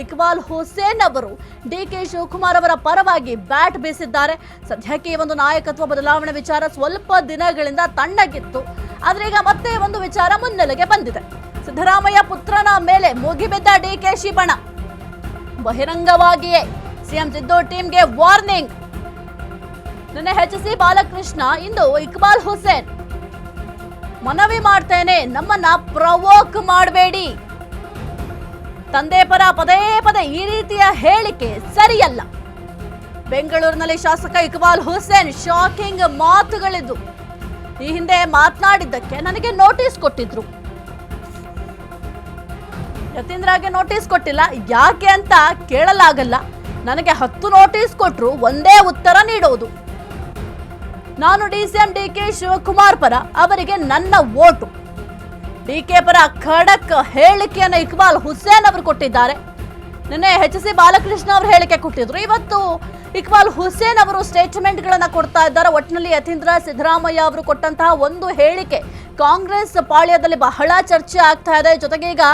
ಇಕ್ಬಾಲ್ ಹುಸೇನ್ ಅವರು ಡಿಕೆ ಶಿವಕುಮಾರ್ ಅವರ ಪರವಾಗಿ ಬ್ಯಾಟ್ ಬೀಸಿದ್ದಾರೆ. ಸದ್ಯಕ್ಕೆ ಈ ಒಂದು ನಾಯಕತ್ವ ಬದಲಾವಣೆ ವಿಚಾರ ಸ್ವಲ್ಪ ದಿನಗಳಿಂದ ತಣ್ಣಗಿತ್ತು. ಆದ್ರೆ ಈಗ ಮತ್ತೆ ಒಂದು ವಿಚಾರ ಮುನ್ನೆಲೆಗೆ ಬಂದಿದೆ. ಸಿದ್ದರಾಮಯ್ಯ ಪುತ್ರನ ಮೇಲೆ ಮುಗಿಬಿದ್ದ ಡಿಕೆಶಿ ಬಣ. ಬಹಿರಂಗವಾಗಿಯೇ ಸಿಎಂ ಸಿದ್ದು ಟೀಮ್ಗೆ ವಾರ್ನಿಂಗ್. ನಿನ್ನೆ ಎಚ್.ಸಿ. ಬಾಲಕೃಷ್ಣ, ಇಂದು ಇಕ್ಬಾಲ್ ಹುಸೇನ್, ಮನವಿ ಮಾಡ್ತೇನೆ, ನಮ್ಮನ್ನ ಪ್ರವೋಕ್ ಮಾಡಬೇಡಿ. ತಂದೆ ಪರ ಪದೇ ಪದೇ ಈ ರೀತಿಯ ಹೇಳಿಕೆ ಸರಿಯಲ್ಲ. ಬೆಂಗಳೂರಿನಲ್ಲಿ ಶಾಸಕ ಇಕ್ಬಾಲ್ ಹುಸೇನ್ ಶಾಕಿಂಗ್ ಮಾತುಗಳಿದ್ದು. ಈ ಹಿಂದೆ ಮಾತನಾಡಿದ್ದಕ್ಕೆ ನನಗೆ ನೋಟಿಸ್ ಕೊಟ್ಟಿದ್ರು. ಯತೀಂದ್ರಗೆ ನೋಟಿಸ್ ಕೊಟ್ಟಿಲ್ಲ, ಯಾಕೆ ಅಂತ ಕೇಳಲಾಗಲ್ಲ. ನನಗೆ 10 ನೋಟಿಸ್ ಕೊಟ್ರು, ಒಂದೇ ಉತ್ತರ ನೀಡೋದು. ನಾನು ಡಿಸಿಎಂ ಡಿಕೆ ಶಿವಕುಮಾರ್ ಪರ, ಅವರಿಗೆ ನನ್ನ ವೋಟು. ಡಿಕೆ ಪರ ಖಡಕ್ ಹೇಳಿಕೆಯನ್ನು ಇಕ್ಬಾಲ್ ಹುಸೇನ್ ಅವರು ಕೊಟ್ಟಿದ್ದಾರೆ. ನಿನ್ನೆ ಎಚ್.ಸಿ. ಬಾಲಕೃಷ್ಣ ಅವರು ಹೇಳಿಕೆ ಕೊಟ್ಟಿದ್ರು. ಇವತ್ತು ಇಕ್ಬಾಲ್ ಹುಸೇನ್ ಅವರು ಸ್ಟೇಟ್ಮೆಂಟ್ ಗಳನ್ನ ಕೊಡ್ತಾ ಇದ್ದಾರೆ. ಒಟ್ಟಿನಲ್ಲಿ ಯತೀಂದ್ರ ಸಿದ್ದರಾಮಯ್ಯ ಅವರು ಕೊಟ್ಟಂತಹ ಒಂದು ಹೇಳಿಕೆ ಕಾಂಗ್ರೆಸ್ ಪಾಳ್ಯದಲ್ಲಿ ಬಹಳ ಚರ್ಚೆ ಆಗ್ತಾ ಇದೆ. ಜೊತೆಗೆ ಈಗ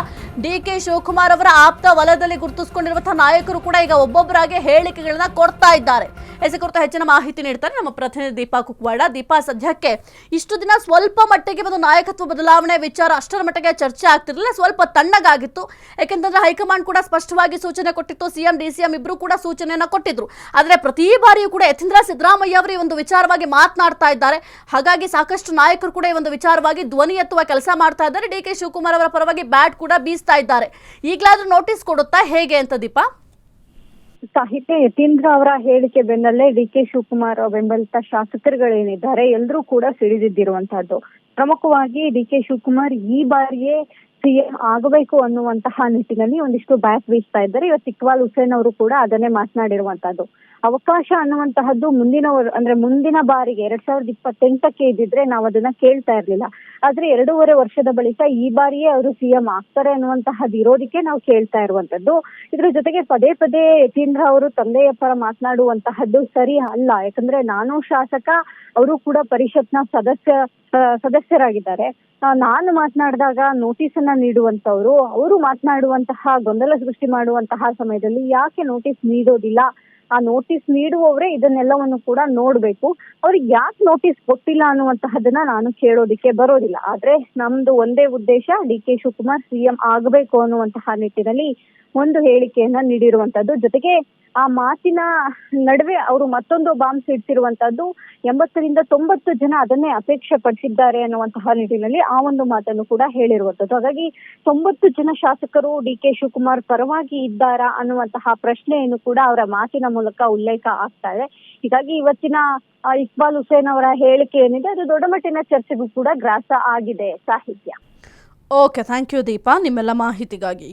ಡಿಕೆ ಶಿವಕುಮಾರ್ ಅವರ ಆಪ್ತ ವಲಯದಲ್ಲಿ ಗುರುತಿಸಿಕೊಂಡಿರುವಂತಹ ನಾಯಕರು ಕೂಡ ಈಗ ಒಬ್ಬೊಬ್ಬರಾಗಿ ಹೇಳಿಕೆಗಳನ್ನ ಕೊಡ್ತಾ ಇದ್ದಾರೆ. ಈ ಕುರಿತು ಹೆಚ್ಚಿನ ಮಾಹಿತಿ ನೀಡ್ತಾರೆ ನಮ್ಮ ಪ್ರತಿನಿಧಿ ದೀಪಾ ಕುಕ್ವಾಡ. ದೀಪಾ, ಸದ್ಯಕ್ಕೆ ಇಷ್ಟು ದಿನ ಸ್ವಲ್ಪ ಮಟ್ಟಿಗೆ ಒಂದು ನಾಯಕತ್ವ ಬದಲಾವಣೆ ವಿಚಾರ ಅಷ್ಟರ ಮಟ್ಟಿಗೆ ಚರ್ಚೆ ಆಗ್ತಿರಲಿಲ್ಲ, ಸ್ವಲ್ಪ ತಣ್ಣಗಾಗಿತ್ತು. ಯಾಕೆಂತಂದ್ರೆ ಹೈಕಮಾಂಡ್ ಕೂಡ ಸ್ಪಷ್ಟವಾಗಿ ಸೂಚನೆ ಕೊಟ್ಟಿತ್ತು, ಸಿಎಂ ಡಿಸಿಎಂ ಇಬ್ರು ಕೂಡ ಸೂಚನೆಯನ್ನ ಕೊಟ್ಟಿದ್ರು. ಆದ್ರೆ ಪ್ರತಿ ಬಾರಿಯೂ ಕೂಡ ಯತೀಂದ್ರ ಸಿದ್ದರಾಮಯ್ಯ ಅವರು ಈ ಒಂದು ವಿಚಾರವಾಗಿ ಮಾತನಾಡ್ತಾ ಇದ್ದಾರೆ. ಹಾಗಾಗಿ ಸಾಕಷ್ಟು ನಾಯಕರು ಕೂಡ ಈ ಒಂದು ವಿಚಾರವಾಗಿ ಧ್ವನಿ ಎತ್ತುವ ಕೆಲಸ ಮಾಡ್ತಾ ಇದ್ದಾರೆ. ಡಿಕೆ ಶಿವಕುಮಾರ್ ಅವರ ಪರವಾಗಿ ಬ್ಯಾಟ್ ಕೂಡ ಬೀಸ್ತಾ ಇದ್ದಾರೆ. ಈಗಲಾದ್ರೂ ನೋಟಿಸ್ ಕೊಡುತ್ತಾ ಹೇಗೆ ಅಂತ ದೀಪಾ? ಸಾಹಿತ್ಯ ಯತೀಂದ್ರ ಅವರ ಹೇಳಿಕೆ ಬೆನ್ನಲ್ಲೇ ಡಿಕೆ ಶಿವಕುಮಾರ್ ಬೆಂಬಲಿತ ಶಾಸಕರುಗಳೇನಿದ್ದಾರೆ ಎಲ್ಲರೂ ಕೂಡ ಸಿಡಿದಿದ್ದಿರುವಂತಹದ್ದು. ಪ್ರಮುಖವಾಗಿ ಡಿಕೆ ಶಿವಕುಮಾರ್ ಈ ಬಾರಿಯೇ ಸಿಎಂ ಆಗಬೇಕು ಅನ್ನುವಂತಹ ನಿಟ್ಟಿನಲ್ಲಿ ಒಂದಿಷ್ಟು ಬ್ಯಾಟ್ ಬೀಸ್ತಾ ಇದ್ದಾರೆ. ಇವತ್ತು ಇಕ್ಬಾಲ್ ಹುಸೇನ್ ಅವರು ಕೂಡ ಅದನ್ನೇ ಮಾತನಾಡಿರುವಂತಹದ್ದು. ಅವಕಾಶ ಅನ್ನುವಂತಹದ್ದು ಮುಂದಿನ ಬಾರಿಗೆ 2028ಕ್ಕೆ ಇದ್ದಿದ್ರೆ ನಾವು ಅದನ್ನ ಕೇಳ್ತಾ ಇರ್ಲಿಲ್ಲ. ಆದ್ರೆ 2.5 ವರ್ಷದ ಬಳಿಕ ಈ ಬಾರಿಯೇ ಅವರು ಸಿಎಂ ಆಗ್ತಾರೆ ಅನ್ನುವಂತಹದ್ದು ಇರೋದಕ್ಕೆ ನಾವು ಕೇಳ್ತಾ ಇರುವಂತದ್ದು. ಇದ್ರ ಜೊತೆಗೆ ಪದೇ ಪದೇ ಯತೀಂದ್ರ ಅವರು ತಂದೆಯ ಪರ ಮಾತನಾಡುವಂತಹದ್ದು ಸರಿ ಅಲ್ಲ. ಯಾಕಂದ್ರೆ ನಾನು ಶಾಸಕ, ಅವರು ಕೂಡ ಪರಿಷತ್ನ ಸದಸ್ಯರಾಗಿದ್ದಾರೆ. ನಾನು ಮಾತನಾಡಿದಾಗ ನೋಟಿಸ್ ಅನ್ನ ನೀಡುವಂತವ್ರು, ಅವರು ಮಾತನಾಡುವಂತಹ ಗೊಂದಲ ಸೃಷ್ಟಿ ಮಾಡುವಂತಹ ಸಮಯದಲ್ಲಿ ಯಾಕೆ ನೋಟಿಸ್ ನೀಡೋದಿಲ್ಲ? ಆ ನೋಟಿಸ್ ನೀಡುವವರೇ ಇದನ್ನೆಲ್ಲವನ್ನು ಕೂಡ ನೋಡ್ಬೇಕು. ಅವ್ರಿಗೆ ಯಾಕೆ ನೋಟಿಸ್ ಕೊಟ್ಟಿಲ್ಲ ಅನ್ನುವಂತಹದನ್ನ ನಾನು ಕೇಳೋದಿಕ್ಕೆ ಬರೋದಿಲ್ಲ. ಆದ್ರೆ ನಮ್ದು ಒಂದೇ ಉದ್ದೇಶ, ಡಿಕೆ ಶಿವಕುಮಾರ್ ಸಿಎಂ ಆಗಬೇಕು ಅನ್ನುವಂತಹ ನಿಟ್ಟಿನಲ್ಲಿ ಒಂದು ಹೇಳಿಕೆಯನ್ನ ನೀಡಿರುವಂತದ್ದು. ಜೊತೆಗೆ ಆ ಮಾತಿನ ನಡುವೆ ಅವರು ಮತ್ತೊಂದು ಬಾಂಬ್ ಸಿಡ್ಸಿರುವಂತದ್ದು. 80ರಿಂದ 90 ಜನ ಅದನ್ನೇ ಅಪೇಕ್ಷೆ ಪಡಿಸಿದ್ದಾರೆ ಅನ್ನುವಂತಹ ನಿಟ್ಟಿನಲ್ಲಿ ಆ ಒಂದು ಮಾತನ್ನು ಕೂಡ ಹೇಳಿರುವಂತದ್ದು. ಹಾಗಾಗಿ 90 ಜನ ಶಾಸಕರು ಡಿಕೆ ಶಿವಕುಮಾರ್ ಪರವಾಗಿ ಇದ್ದಾರಾ ಅನ್ನುವಂತಹ ಪ್ರಶ್ನೆಯನ್ನು ಕೂಡ ಅವರ ಮಾತಿನ ಮೂಲಕ ಉಲ್ಲೇಖ ಆಗ್ತಾ ಇದೆ. ಹೀಗಾಗಿ ಇವತ್ತಿನ ಇಕ್ಬಾಲ್ ಹುಸೇನ್ ಅವರ ಹೇಳಿಕೆ ಏನಿದೆ ಅದು ದೊಡ್ಡ ಮಟ್ಟಿನ ಚರ್ಚೆಗೂ ಕೂಡ ಗ್ರಾಸ ಆಗಿದೆ. ಸಾಹಿತ್ಯ. ಓಕೆ, ಥ್ಯಾಂಕ್ ಯು ದೀಪಾ ನಿಮ್ಮೆಲ್ಲ ಮಾಹಿತಿಗಾಗಿ.